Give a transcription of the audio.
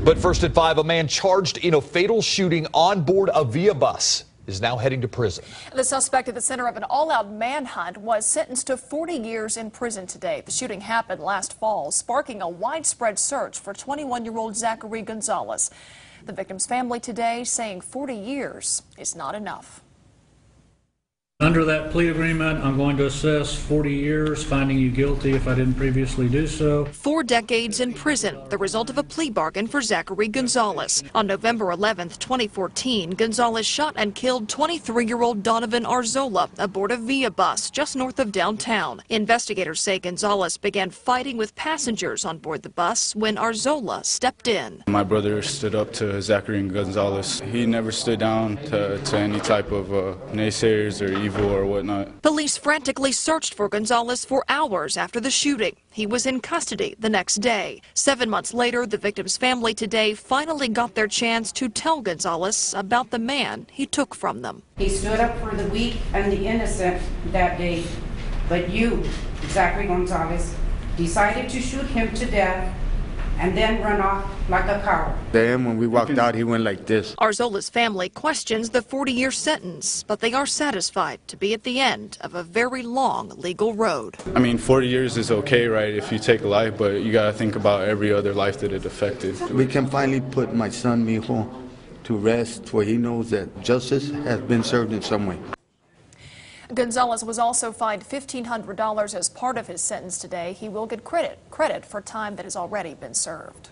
But first at 5, a man charged in a fatal shooting on board a Via bus is now heading to prison. The suspect at the center of an all-out manhunt was sentenced to 40 years in prison today. The shooting happened last fall, sparking a widespread search for 21-year-old Zachary Gonzalez. The victim's family today saying 40 years is not enough. Under that plea agreement, I'm going to assess 40 years, finding you guilty if I didn't previously do so. 4 decades in prison, the result of a plea bargain for Zachary Gonzalez. On November 11th, 2014, Gonzalez shot and killed 23-year-old Donovan Arzola aboard a Via bus just north of downtown. Investigators say Gonzalez began fighting with passengers on board the bus when Arzola stepped in. My brother stood up to Zachary Gonzalez. He never stood down to any type of naysayers or evil or whatnot. Police frantically searched for Gonzalez for hours after the shooting. He was in custody the next day. 7 months later, the victim's family today finally got their chance to tell Gonzalez about the man he took from them. He stood up for the weak and the innocent that day, but you, Zachary Gonzalez, decided to shoot him to death and then run off like a coward. Then when we walked out, he went like this. Arzola's family questions the 40-year sentence, but they are satisfied to be at the end of a very long legal road. I mean, 40 years is okay, right, if you take a life, but you got to think about every other life that it affected. We can finally put my son, Mijo, to rest where he knows that justice has been served in some way. Gonzalez was also fined $1,500 as part of his sentence today. He will get credit for time that has already been served.